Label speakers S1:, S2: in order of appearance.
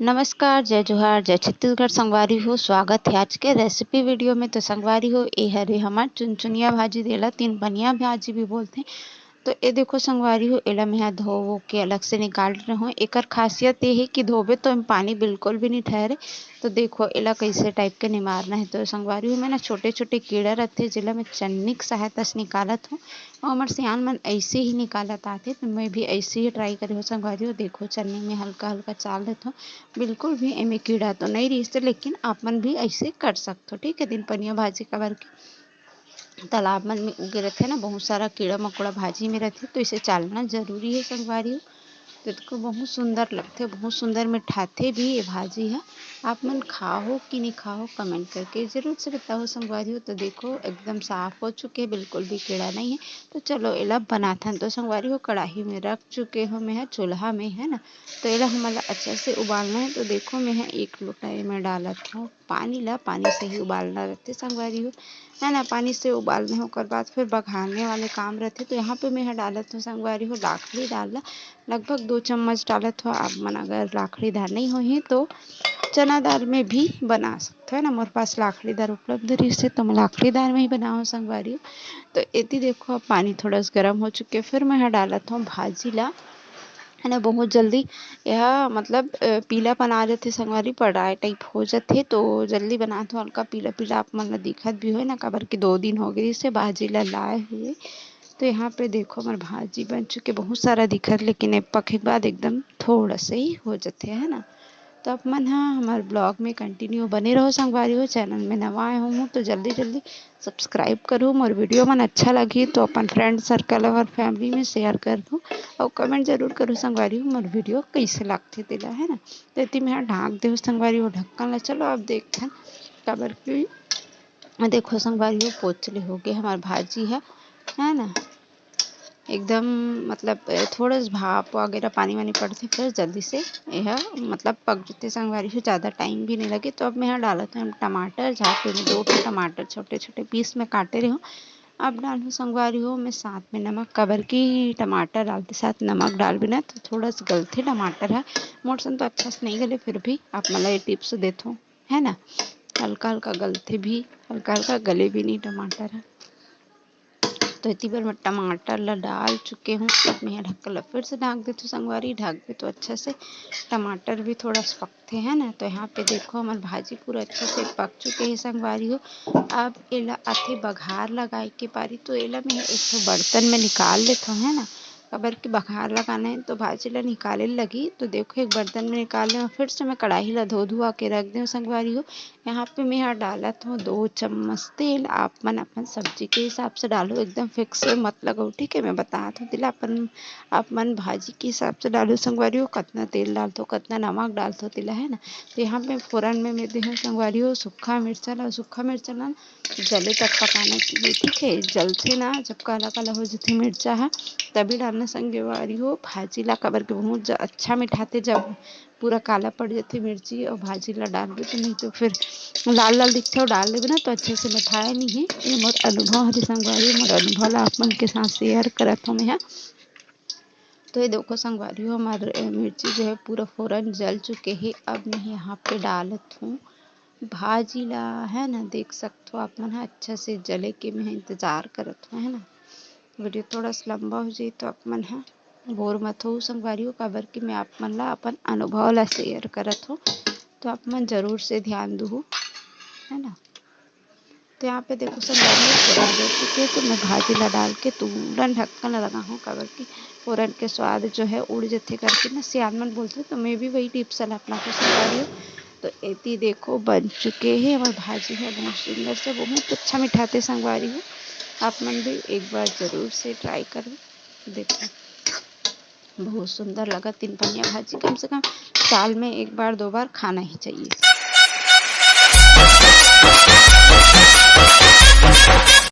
S1: नमस्कार, जय जोहार, जय छत्तीसगढ़ संगवारी हो। स्वागत है आज के रेसिपी वीडियो में। तो संगवारी हो ए हरे हमार चुनचुनिया भाजी देला तीन पनिया भाजी भी बोलते हैं। तो ये देखो संगवारी हो, एला मैं धो वो के अलग से निकाल रही हूँ। एकर खासियत ये है कि धोबे तो पानी बिल्कुल भी नहीं ठहरे। तो देखो एला कैसे टाइप के निमारना है। तो संगवारी हो, मैं ना छोटे छोटे कीड़ा रहते जिला मैं चन्नी की सहायता से निकालत हूँ और हमारे सियान मन ऐसे ही निकालत आते। तो मैं भी ऐसे ही ट्राई करी हूँ संगवारी हो। देखो चन्नी में हल्का हल्का चाल देता हूँ, बिल्कुल भी एमे कीड़ा तो नहीं रही, लेकिन आप मन भी ऐसे कर सकते हो। ठीक है, दिन पनिया भाजी कबर के तालाब मन में उगे रहते ना, बहुत सारा कीड़ा मकोड़ा भाजी में रहते, तो इसे चालना जरूरी है संगवारी हो। तो इसको बहुत सुंदर लगते, बहुत सुंदर मिठाते भी ये भाजी है। आप मन खाओ कि नहीं खाओ कमेंट करके जरूर से बताओ संगवारी हो। तो देखो एकदम साफ हो चुके, बिल्कुल भी कीड़ा नहीं है। तो चलो एला बनाथन। तो संगवारी हो, कढ़ाई में रख चुके हो मैं है, चूल्हा में है ना। तो एला हमारा अच्छा से उबालना है। तो देखो मैं है एक लोटा में डालत हूँ पानी ला। पानी से ही उबालना रहते संगवारी हो, है ना। पानी से उबालने होकर बाद फिर बघारने वाले काम रहते। तो यहाँ पे मैं डालत हूँ संगवारी हो लाखड़ी डालना, लगभग 2 चम्मच डालत हो। आप मन अगर लाखड़ी दार नहीं होही तो चना दाल में भी बना सकते हो ना। मोर पास लाखड़ी दार उपलब्ध रही से तो मैं लाखड़ी दार में ही बनाऊँ संगवारी हो। तो इतनी देखो अब पानी थोड़ा सा गर्म हो चुके, फिर मैं डालत हूँ भाजी ला, है ना। बहुत जल्दी यह मतलब पीलापन आ जाते संगवारी, पढ़ाई टाइप हो जाते। तो जल्दी बनाते हो, हल्का पीला पीला आप मन दिखत भी हो ना, काबर के 2 दिन हो गए इसे भाजी ला लाए हुए। तो यहाँ पे देखो हमारे भाजी बन चुके, बहुत सारा दिखत, लेकिन पके के बाद एकदम थोड़ा से ही हो जाते, है ना। तो आप मन हाँ हमारे ब्लॉग में कंटिन्यू बने रहो संगवारी हो। चैनल में नवा आए हूँ तो जल्दी जल्दी सब्सक्राइब करो। और वीडियो मन अच्छा लगी तो अपन फ्रेंड सर्कल और फैमिली में शेयर कर दो और कमेंट जरूर करो संगवारी हो मोर वीडियो कैसे लगते तेला, है ना। तो इतनी मैं ढाक दे संगवारी हो ढक्कन ला। चलो अब देखते हैं काबर की देखो संगवारी हो पोचले हो गए हमारे भाजी है ना। एकदम मतलब थोड़ा सा भाप वगैरह पानी वानी पड़ते फिर जल्दी से यह मतलब पक जाते संगवारी हो, ज़्यादा टाइम भी नहीं लगे। तो अब मैं यहाँ डालता हूँ टमाटर, जहाँ पे मैं 2 टमाटर छोटे छोटे पीस में काटे रही हूँ। अब डालूँ संगवारी हो मैं साथ में नमक, कबर की टमाटर डालते साथ नमक डाल बिना तो थोड़ा सा गलते टमाटर है। मोरसन तो अच्छा से नहीं गले, फिर भी आप मतलब ये टिप्स देते हो, है ना। हल्का हल्का गलते भी, हल्का हल्का गले भी नहीं टमाटर है। तो इतनी बार मैं टमाटर ला डाल चुके हूँ। अब मैं ढक्कन फिर से ढक देती हूँ संगवारी, ढक दे तो अच्छा से टमाटर भी थोड़ा सा पकते हैं ना। तो यहाँ पे देखो हमारी भाजी पूरा अच्छा से पक चुके हैं संगवारी हो। अब एला आथे बघार लगाए के पारी। तो एला मैं एक तो बर्तन में निकाल लेता हूँ, है ना। अगर के बघार लगाना है तो भाजी ला निकाले लगी। तो देखो एक बर्तन में निकाल लें, फिर से मैं कढ़ाई ला धो धुआ के रख दें संगवारी हो। यहाँ पे मैं यहाँ डालत हूँ 2 चम्मच तेल। आप मन अपन सब्जी के हिसाब से डालो, एकदम फिक्स मत लगाओ, ठीक है। मैं बतात हूँ तिला अपन आप मन भाजी के हिसाब से डालो संगवारी हो, कितना तेल डालते हो कितना नमक डालते हो तिला, है ना। तो यहाँ पे फोरन में मैं देहूँ संगवारी हो सूखा मिर्चा ला। सूखा मिर्चा ला जले तक पकाना चाहिए, ठीक है। जल से ना जब काला काला हो जाते मिर्चा है तभी डालना संगवारी हो। भाजी ला कबर के बहुत अच्छा मिठाते जब पूरा काला पड़ जाती मिर्ची और भाजी ला डाल दे, तो नहीं तो फिर लाल लाल दिखते हो डाल देवे ना तो अच्छे से मिठाया नहीं है। ये मोर अनुभव हरे संगवारी, मोर अनुभव ला आप मन के साथ शेयर करत हूँ मैं। तो ये देखो संगवारी हो हमारे मिर्ची जो है पूरा फोरन जल चुके हैं। अब मैं यहाँ पे डालत हूँ भाजी ला, है ना। देख सकते हो आप मन अच्छा से जले के मैं इंतजार करत हूँ, है ना। वीडियो थोड़ा सा लंबा हो जाए तो आप मन है बोर मत हो संगवारी हो, काबर कि मैं आप मन ला अपन अनुभव ला शेयर करत हो। तो आप मन जरूर से ध्यान दो, है ना। तो यहाँ पे देखो संगवारी हो फोरन जल चुके तो मैं भाजी ला डाल के तुरंत ढक्कन लगा हूँ, काबर की फोरन के स्वाद जो है उड़ जाते करके ना सियान मन बोलते। तो मैं भी वही टिप्स अपना को संगवारी हो। तो एती देखो बन चुके हैं हमारी भाजी है, बहुत सुंदर से बहुत अच्छा मिठाते संगवारी हो। आप मन भी एक बार ज़रूर से ट्राई करो। देखो बहुत सुंदर लगा। 3 पनिया भाजी कम से कम साल में 1 बार 2 बार खाना ही चाहिए।